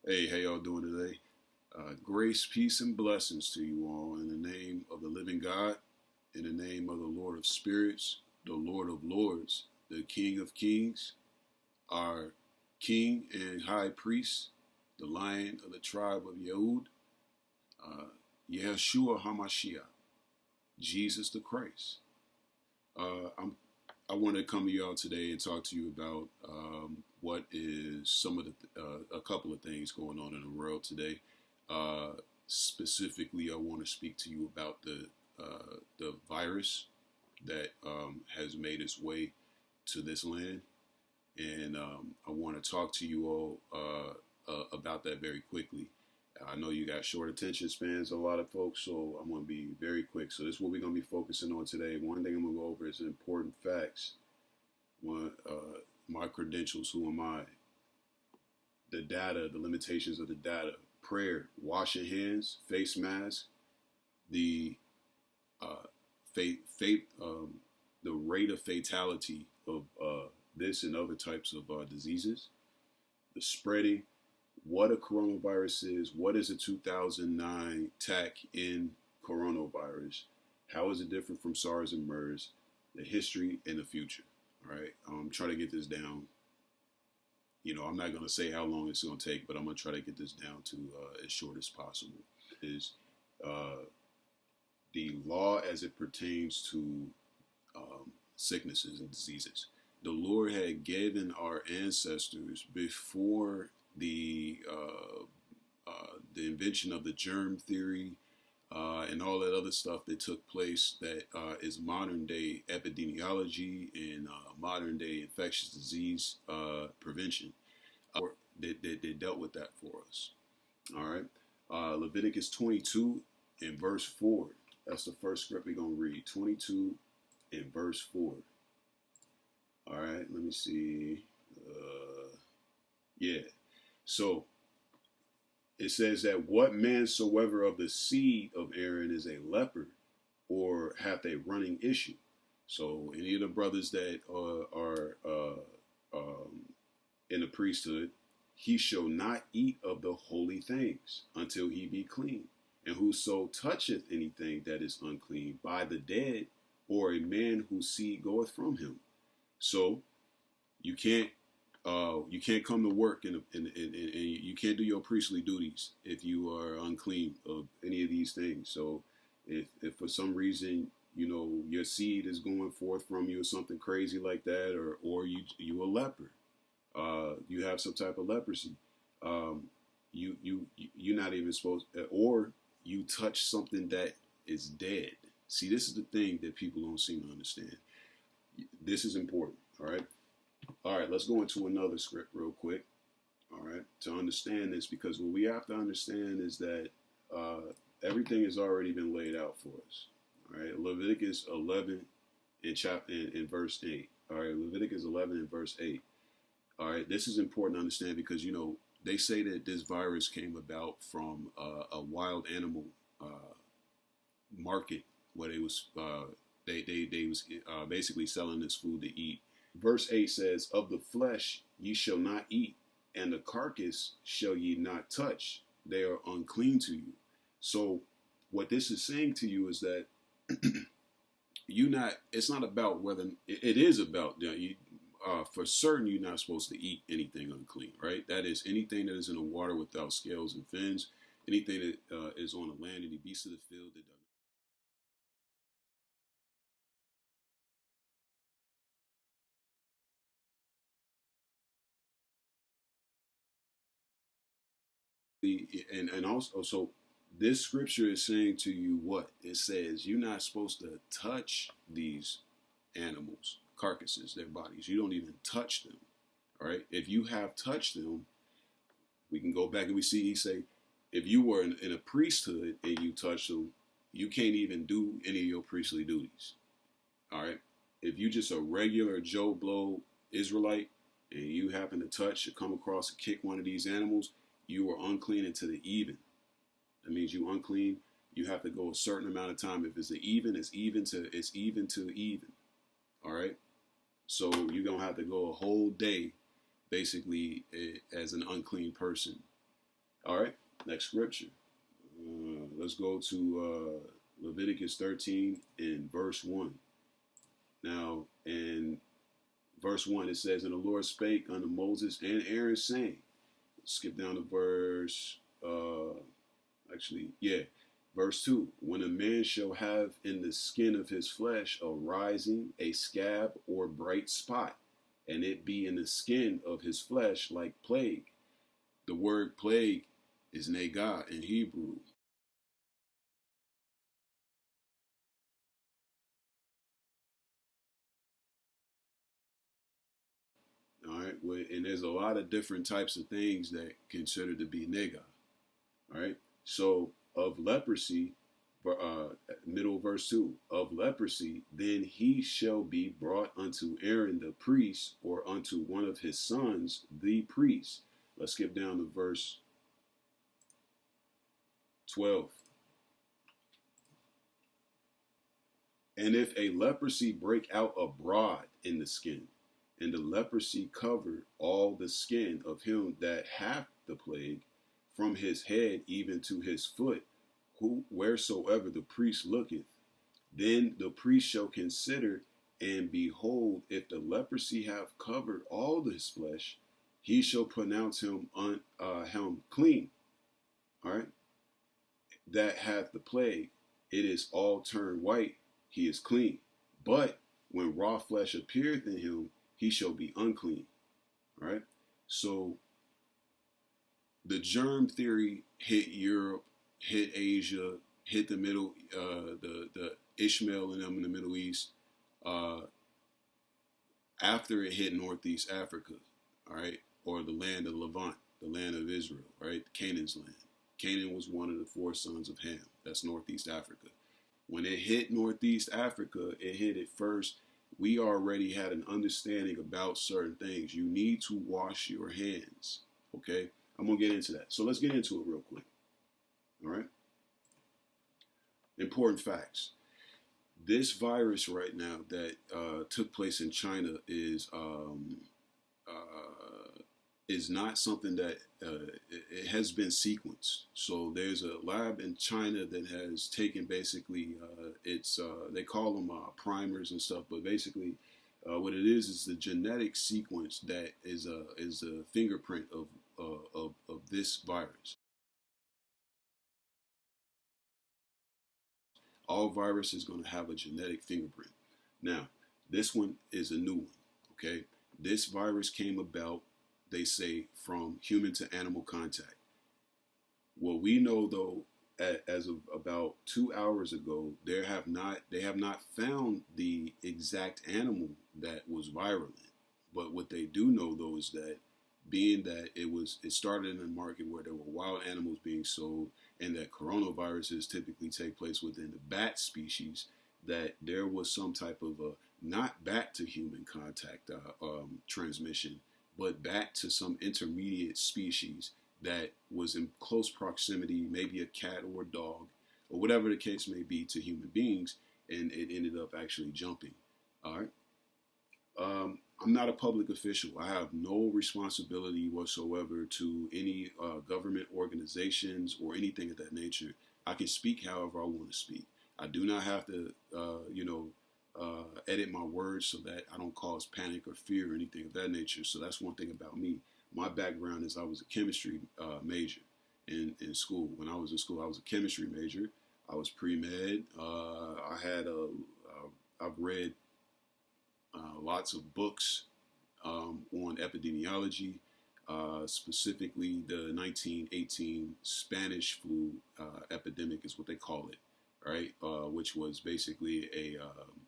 Hey, how y'all doing today? Grace, peace, and blessings to you all in the name of the living God, in the name of the Lord of Spirits, the Lord of Lords, the King of Kings, our King and High Priest, the Lion of the tribe of Yehud, uh, Yeshua HaMashiach, Jesus the Christ. Uh, I'm, I want to come to y'all today and talk to you about what is some of a couple of things going on in the world today. Uh, Specifically, I want to speak to you about the virus that has made its way to this land, and I want to talk to you all about that very quickly. I know you got short attention spans, a lot of folks, so I'm going to be very quick. So this is what we're going to be focusing on today. One thing I'm going to go over is important facts. One, my credentials, who am I? The data, the limitations of the data, prayer, washing hands, face mask, the uh, the rate of fatality of this and other types of diseases, the spreading, what a coronavirus is, what is a 2009 attack in coronavirus, how is it different from SARS and MERS, the history and the future. All right, I'm trying to get this down. I'm not going to say how long it's going to take, but I'm going to try to get this down to as short as possible. Is uh, the law as it pertains to sicknesses and diseases. The Lord had given our ancestors before the invention of the germ theory and all that other stuff that took place that is modern day epidemiology and modern day infectious disease prevention. They dealt with that for us. All right. Leviticus 22 and verse 4. That's the first script we're going to read. 22 and verse 4. All right. Let me see. Yeah. So it says that what man soever of the seed of Aaron is a leper or hath a running issue. So any of the brothers that are in the priesthood, he shall not eat of the holy things until he be clean. And whoso toucheth anything that is unclean by the dead, or a man whose seed goeth from him. So you can't come to work and you can't do your priestly duties if you are unclean of any of these things. So if for some reason your seed is going forth from you or something crazy like that, or you a leper, you have some type of leprosy, you're not even supposed, or you touch something that is dead. See, this is the thing that people don't seem to understand. This is important. All right, let's go into another script real quick. All right, to understand this, because what we have to understand is that everything has already been laid out for us. All right, Leviticus 11 in verse 8. All right, Leviticus 11 and verse 8. All right, this is important to understand because they say that this virus came about from a wild animal market where they was basically selling this food to eat. Verse 8 says, "Of the flesh ye shall not eat, and the carcass shall ye not touch; they are unclean to you." So, what this is saying to you is that it's not about whether it is about for certain you're not supposed to eat anything unclean, right? That is anything that is in the water without scales and fins, anything that is on the land, any beast of the field that and also, so this scripture is saying to you what it says. You're not supposed to touch these animals carcasses, their bodies. You don't even touch them. All right, if you have touched them, we can go back and we see he say, if you were in a priesthood and you touch them, you can't even do any of your priestly duties. All right, if you just a regular Joe Blow Israelite and you happen to touch or come across and kick one of these animals, you are unclean unto the even. That means you unclean. You have to go a certain amount of time. If it's the even, it's even to even. All right. So you're gonna have to go a whole day, basically, as an unclean person. All right, next scripture. Let's go to Leviticus 13 in verse 1. Now, in verse 1, it says, "And the Lord spake unto Moses and Aaron, saying," skip down to verse, verse 2. "When a man shall have in the skin of his flesh a rising, a scab, or bright spot, and it be in the skin of his flesh like plague." The word plague is negah in Hebrew. All right, and there's a lot of different types of things that considered to be negah. All right, so of leprosy, middle verse 2, "Of leprosy, then he shall be brought unto Aaron the priest, or unto one of his sons, the priest." Let's skip down to verse 12. "And if a leprosy break out abroad in the skin, and the leprosy cover all the skin of him that hath the plague, from his head even to his foot, wheresoever the priest looketh, then the priest shall consider, and behold, if the leprosy have covered all his flesh, he shall pronounce him clean. All right, that hath the plague, it is all turned white, he is clean. But when raw flesh appeareth in him, he shall be unclean." All right, so the germ theory hit Europe, hit Asia, hit the the Ishmael and them in the Middle East, after it hit Northeast Africa, all right, or the land of Levant, the land of Israel, right, Canaan's land. Canaan was one of the four sons of Ham. That's Northeast Africa. When it hit Northeast Africa, it hit it first. We already had an understanding about certain things. You need to wash your hands, okay? I'm going to get into that. So let's get into it real quick, all right? Important facts. This virus right now that took place in China is not something that it has been sequenced. So there's a lab in China that has taken basically they call them primers and stuff, but basically what it is the genetic sequence that is a fingerprint of this virus. All virus is going to have a genetic fingerprint. Now, this one is a new one. Okay, this virus came about, they say, from human to animal contact. What we know, though, as of about 2 hours ago, they have not found the exact animal that was virulent. But what they do know, though, is that being that it started in a market where there were wild animals being sold, and that coronaviruses typically take place within the bat species, that there was some type of a not back to human contact transmission, but back to some intermediate species that was in close proximity, maybe a cat or a dog, or whatever the case may be, to human beings, and it ended up actually jumping. All right. I'm not a public official. I have no responsibility whatsoever to any government organizations or anything of that nature. I can speak however I want to speak. I do not have to, edit my words so that I don't cause panic or fear or anything of that nature. So that's one thing about me. My background is I was a chemistry major in school. When I was in school, I was a chemistry major. I was pre-med. I've read lots of books on epidemiology, specifically the 1918 Spanish flu epidemic is what they call it, right? Which was basically a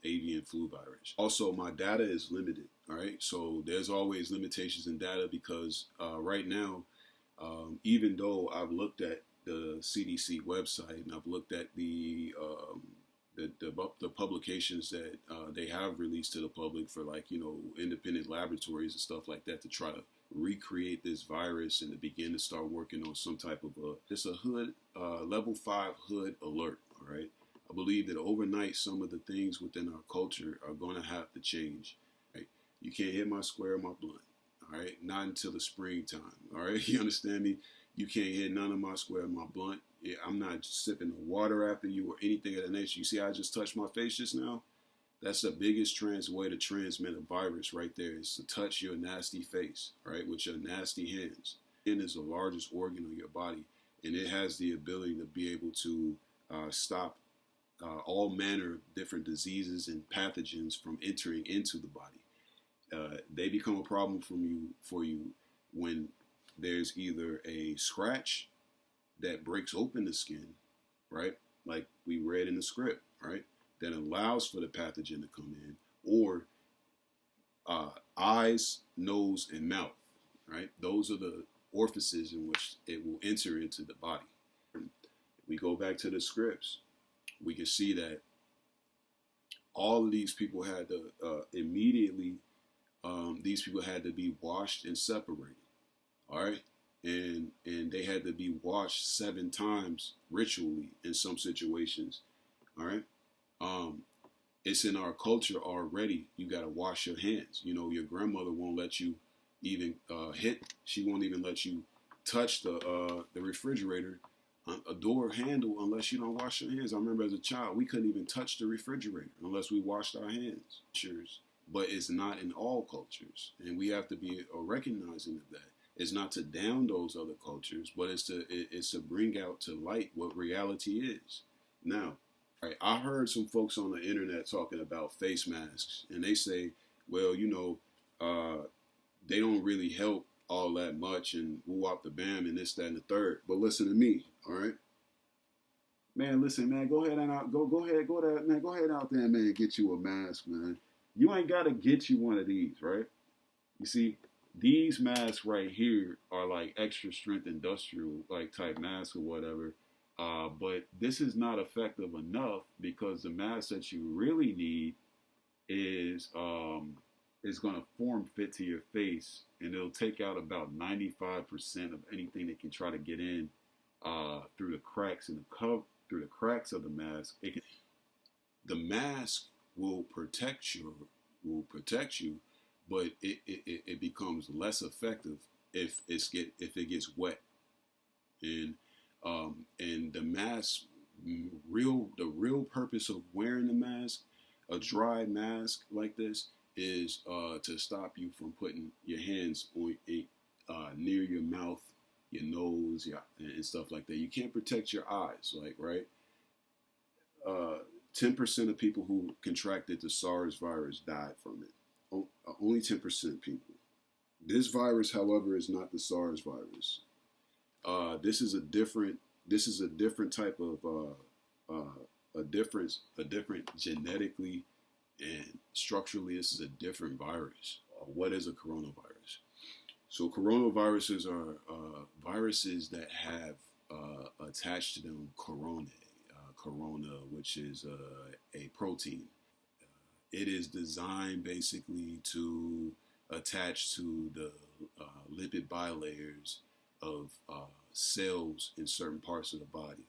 avian flu virus. Also, my data is limited, all right? So there's always limitations in data because right now, even though I've looked at the CDC website and I've looked at the publications that they have released to the public for, like, independent laboratories and stuff like that to try to recreate this virus and to begin to start working on some type of just a hood, level 5 hood alert, all right? I believe that overnight some of the things within our culture are going to have to change, right? You can't hit my square or my blunt, all right? Not until the springtime, all right? You understand me? You can't hit none of my square, my blunt. Yeah, I'm not sipping the water after you or anything of that nature. You see, I just touched my face just now. That's the biggest way to transmit a virus right there, is to touch your nasty face, right, with your nasty hands. Skin is the largest organ of your body, and it has the ability to be able to stop all manner of different diseases and pathogens from entering into the body. They become a problem for you when there's either a scratch that breaks open the skin, right, like we read in the script, right, that allows for the pathogen to come in, or eyes, nose, and mouth, right? Those are the orifices in which it will enter into the body. We go back to the scripts. We can see that all of these people had to immediately, these people had to be washed and separated, all right? And they had to be washed 7 times ritually in some situations, all right? It's in our culture already. You got to wash your hands. You know, your grandmother won't let you even she won't even let you touch the refrigerator, a door handle, unless you don't wash your hands. I remember as a child, we couldn't even touch the refrigerator unless we washed our hands. But it's not in all cultures, and we have to be recognizing of that. It's not to down those other cultures, but it's to bring out to light what reality is. Now, right, I heard some folks on the internet talking about face masks, and they say, well, you know, they don't really help all that much, and woo wop the bam, and this, that, and the third. But listen to me, all right, man. Listen, man. Go ahead and go ahead out there, man. Get you a mask, man. You ain't gotta get you one of these, right? You see, these masks right here are like extra strength industrial like type masks or whatever. But this is not effective enough, because the mask that you really need is going to form fit to your face, and it'll take out about 95% of anything that can try to get in through the cracks in through the cracks of the mask. The mask will protect you, but it becomes less effective if it gets wet. And the mask, the real purpose of wearing the mask, a dry mask like this, is to stop you from putting your hands on near your mouth, your nose, and stuff like that. You can't protect your eyes, like, right? 10% of people who contracted the SARS virus died from it. Only 10% of people. This virus, however, is not the SARS virus. This is a different type of a different genetically and structurally. This is a different virus. What is a coronavirus? So coronaviruses are viruses that have attached to them corona, which is a protein. It is designed basically to attach to the lipid bilayers of cells in certain parts of the body,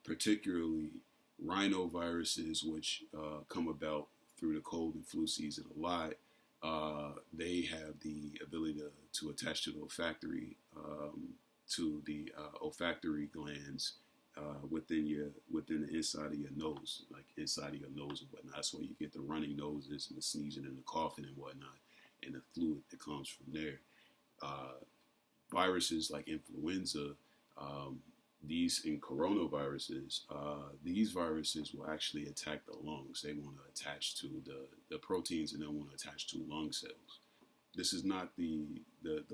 particularly rhinoviruses, which come about through the cold and flu season a lot. They have the ability to attach to the olfactory glands within the inside of your nose, like inside of your nose and whatnot. That's where you get the running noses and the sneezing and the coughing and whatnot, and the fluid that comes from there. Viruses like influenza, these in coronaviruses, these viruses will actually attack the lungs. They want to attach to the proteins, and they want to attach to lung cells. This is not the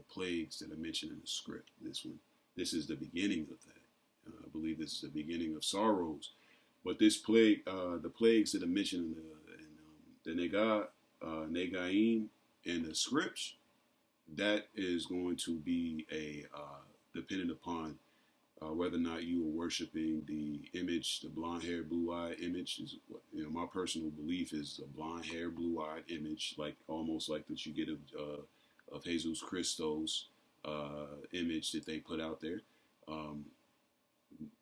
plagues that are mentioned in the script. This is the beginning of that. I believe this is the beginning of sorrows. But this plague, the plagues that are mentioned in the Negaim and the scripts, that is going to be dependent upon whether or not you are worshiping the image, the blonde hair, blue eyed image. Is what, my personal belief is a blonde hair, blue eyed image, like almost like that you get of Jesus Christos image that they put out there.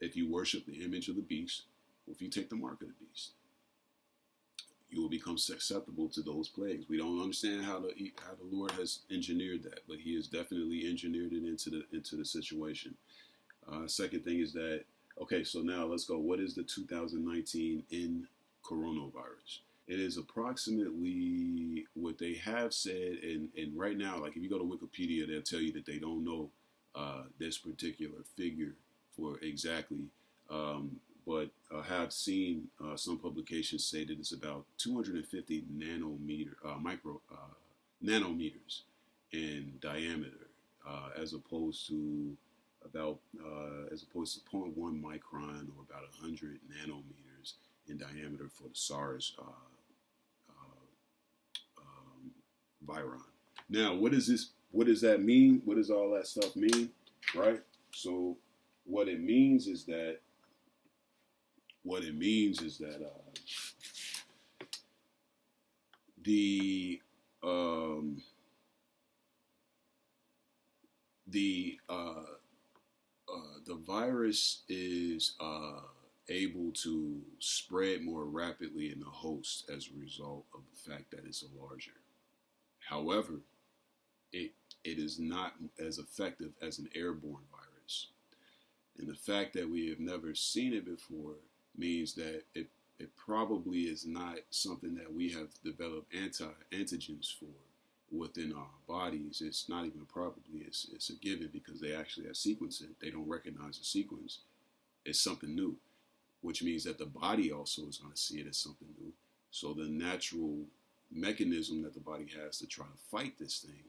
If you worship the image of the beast, or if you take the mark of the beast, you will become susceptible to those plagues. We don't understand how the Lord has engineered that, but He has definitely engineered it into the situation. Second thing is that, okay, so now let's go. What is the 2019 in coronavirus? It is approximately what they have said, and right now, like if you go to Wikipedia, they'll tell you that they don't know this particular figure for exactly, but I have seen some publications say that it's about 250 nanometers in diameter, as opposed to zero point 0.1 micron, or about 100 nanometers in diameter for the SARS viron. Now, what is this? What does that mean? What does all that stuff mean? Right? So, what it means is that the the virus is able to spread more rapidly in the host as a result of the fact that it's a larger. However, it is not as effective as an airborne virus. And the fact that we have never seen it before means that it probably is not something that we have developed antigens for within our bodies. It's not even probably, it's a given, because they actually have sequenced it. They don't recognize the sequence. It's something new, which means that the body also is going to see it as something new. So the natural mechanism that the body has to try to fight this thing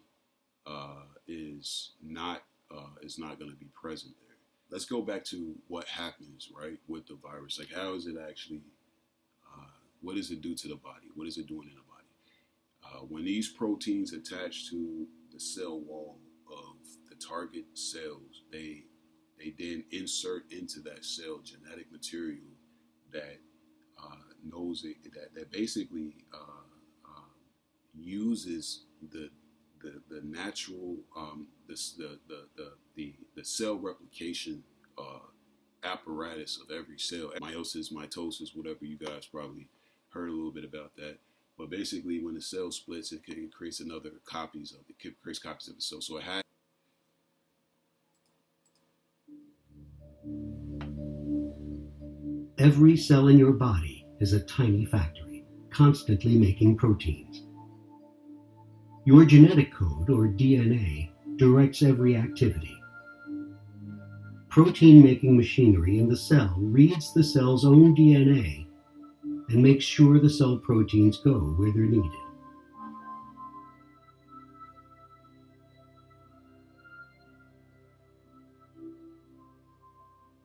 is not going to be present there. Let's go back to what happens, right, with the virus. Like, how is it actually, what does it do to the body? What is it doing in the body? When these proteins attach to the cell wall of the target cells, they then insert into that cell genetic material that knows it, that basically uses the natural the cell replication apparatus of every cell. Meiosis, mitosis, whatever, you guys probably heard a little bit about that. But basically, when the cell splits, it creates another copies of it. It creates copies of the cell. So it has. Every cell in your body is a tiny factory, constantly making proteins. Your genetic code, or DNA, directs every activity. Protein-making machinery in the cell reads the cell's own DNA and makes sure the cell proteins go where they're needed.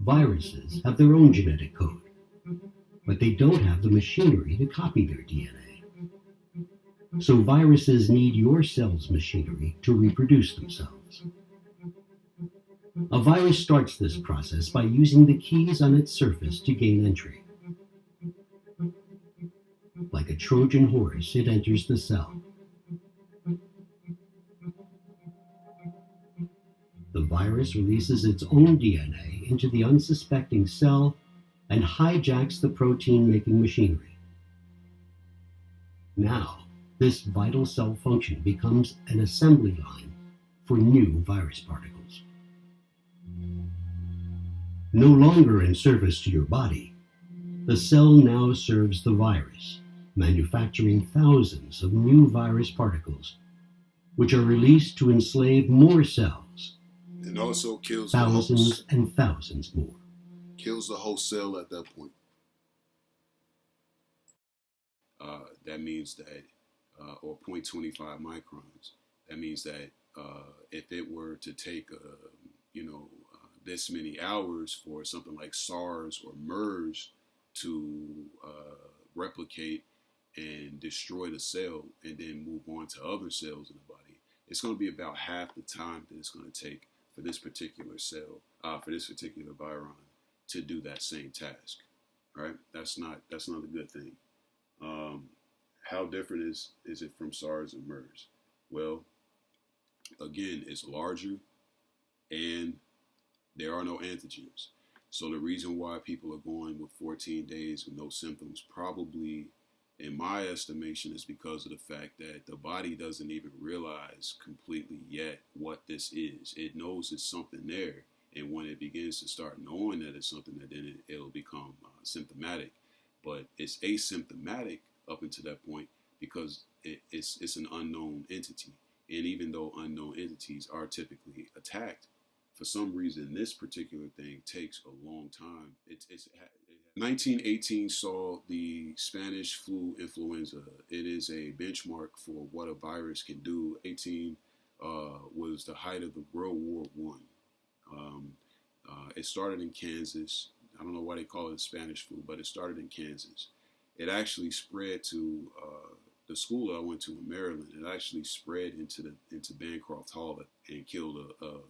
Viruses have their own genetic code, but they don't have the machinery to copy their DNA. So viruses need your cell's machinery to reproduce themselves. A virus starts this process by using the keys on its surface to gain entry. Like a Trojan horse, it enters the cell. The virus releases its own DNA into the unsuspecting cell and hijacks the protein-making machinery. Now, this vital cell function becomes an assembly line for new virus particles. No longer in service to your body, the cell now serves the virus, manufacturing thousands of new virus particles, which are released to enslave more cells. And also kills thousands and thousands more. Kills the whole cell at that point. That means that, or 0.25 microns. That means that if it were to take, this many hours for something like SARS or MERS to replicate and destroy the cell and then move on to other cells in the body, it's going to be about half the time that it's going to take for this particular cell, for this particular viron to do that same task, right? That's not a good thing. How different is it from SARS and MERS? Well, again, it's larger and there are no antigens. So the reason why people are going with 14 days with no symptoms probably In my estimation, is because of the fact that the body doesn't even realize completely yet what this is. It knows it's something there, and when it begins to start knowing that it's something, that then it'll become symptomatic. But it's asymptomatic up until that point because it's an unknown entity. And even though unknown entities are typically attacked, for some reason, this particular thing takes a long time. 1918 saw the Spanish flu influenza. It is a benchmark for what a virus can do. 18 was the height of the World War One. It started in Kansas. I don't know why they call it Spanish flu, but it started in Kansas. It actually spread to the school I went to in Maryland. It actually spread into Bancroft Hall and killed a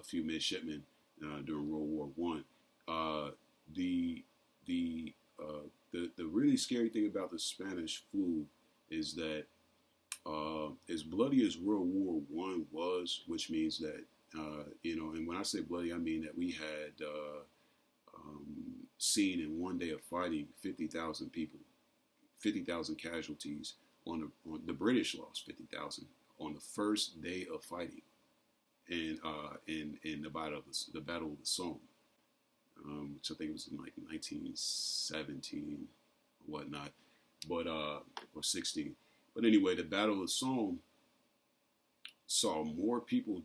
few midshipmen during World War One. The really scary thing about the Spanish flu is that as bloody as World War One was, which means that and when I say bloody, I mean that we had seen in one day of fighting 50,000 people, 50,000 casualties. On the British lost 50,000 on the first day of fighting, and in the Battle of the Somme, which I think was in like 1917 or whatnot, but or 16. But anyway, the Battle of Somme saw more people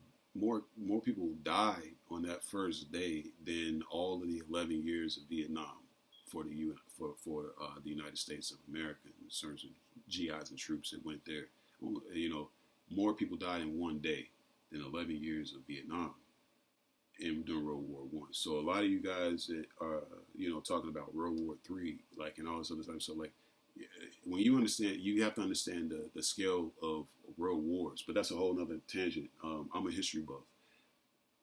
die on that first day than all of the 11 years of Vietnam for the United States of America in terms of GIs and troops that went there. More people died in one day than 11 years of Vietnam and during World War One. So a lot of you guys that are talking about World War Three, like, and all this other stuff. So like, when you understand, you have to understand the scale of world wars. But that's a whole nother tangent. I'm a history buff.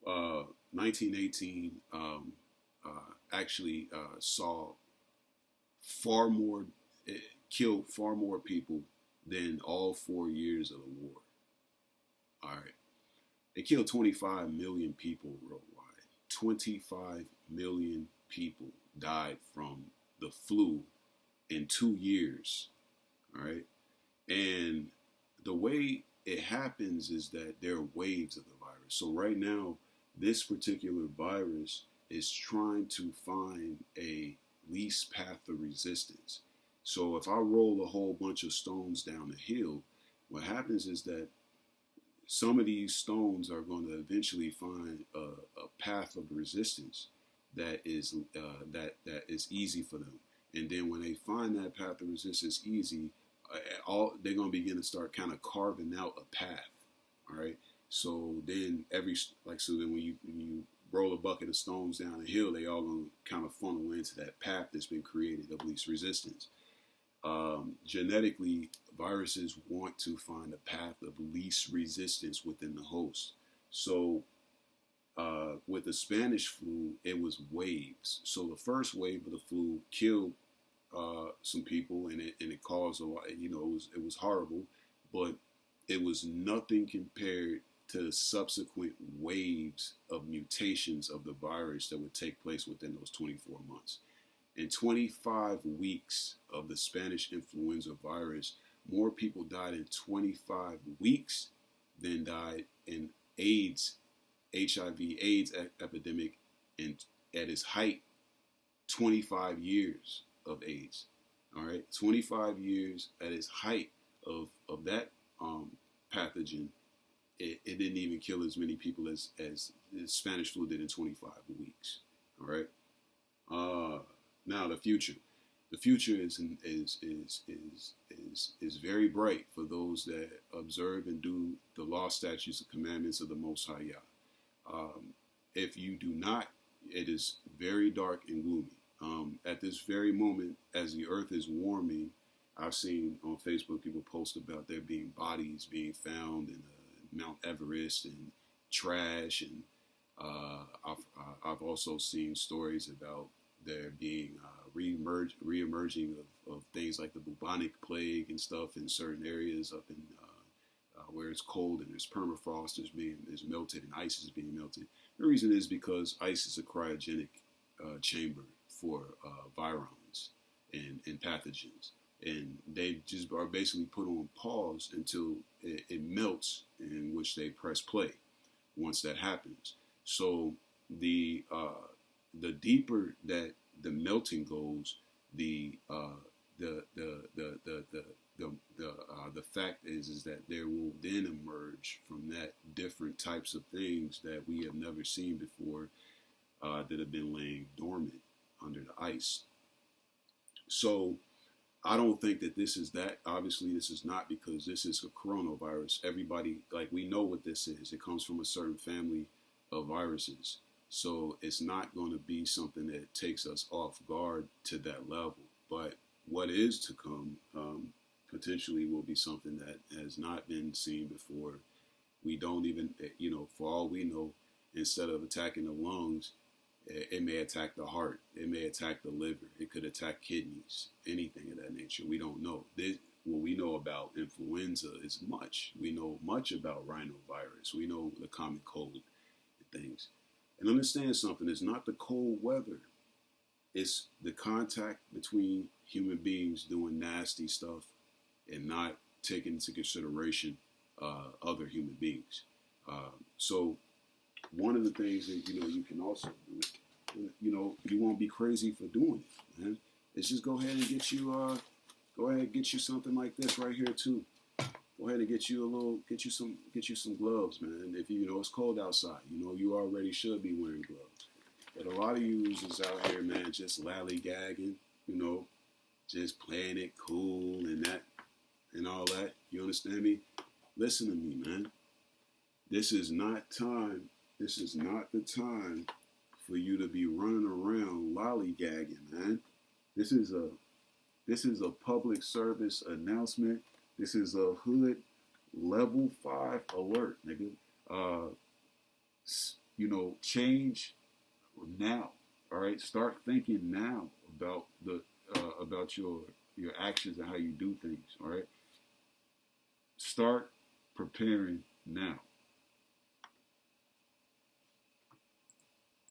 1918 actually saw far more, it killed far more people than all 4 years of the war. All right. It killed 25 million people worldwide. 25 million people died from the flu in 2 years. All right. And the way it happens is that there are waves of the virus. So right now, this particular virus is trying to find a least path of resistance. So if I roll a whole bunch of stones down the hill, what happens is that some of these stones are going to eventually find a path of resistance that is easy for them. And then when they find that path of resistance easy, they're going to begin to start kind of carving out a path. All right. So then then when you roll a bucket of stones down a hill, they all going to kind of funnel into that path that's been created of least resistance. Genetically, viruses want to find a path of least resistance within the host. So with the Spanish flu, it was waves. So the first wave of the flu killed some people, and it caused a lot. It was horrible, but it was nothing compared to the subsequent waves of mutations of the virus that would take place within those 24 months. In 25 weeks of the Spanish influenza virus, more people died in 25 weeks than died in HIV/AIDS epidemic, and at its height, 25 years of AIDS. All right, 25 years at its height of that pathogen. It didn't even kill as many people as the Spanish flu did in 25 weeks. All right. Now the future. The future is very bright for those that observe and do the law, statutes, and commandments of the Most High Yah. If you do not, it is very dark and gloomy. At this very moment, as the earth is warming, I've seen on Facebook people post about there being bodies being found in Mount Everest and trash, and I've also seen stories about there being re-emerging of things like the bubonic plague and stuff in certain areas up in where it's cold and there's permafrost is melted and ice is being melted. The reason is because ice is a cryogenic chamber for virons and pathogens. and they just are basically put on pause until it melts, in which they press play once that happens. So the deeper that the melting goes, the the fact is that there will then emerge from that different types of things that we have never seen before, that have been laying dormant under the ice. So I don't think that this is that. Obviously, this is not, because this is a coronavirus. Everybody, like, we know what this is. It comes from a certain family of viruses. So it's not going to be something that takes us off guard to that level. But what is to come potentially will be something that has not been seen before. We don't even, for all we know, instead of attacking the lungs, it may attack the heart. It may attack the liver. It could attack kidneys, anything of that nature. We don't know. What we know about influenza is much. We know much about rhinovirus. We know the common cold and things. And understand something, it's not the cold weather. It's the contact between human beings doing nasty stuff and not taking into consideration other human beings. So one of the things that, you can also do, you won't be crazy for doing it, man. It's just go ahead and get you something like this right here too. Go ahead and get you some gloves, man. If it's cold outside, you already should be wearing gloves. But a lot of you is out here, man, just lollygagging, just playing it cool and that and all that. You understand me? Listen to me, man. This is not the time for you to be running around lollygagging, man. This is a public service announcement. This is a hood level 5 alert, nigga. Change now. All right, start thinking now about your actions and how you do things. All right, start preparing now.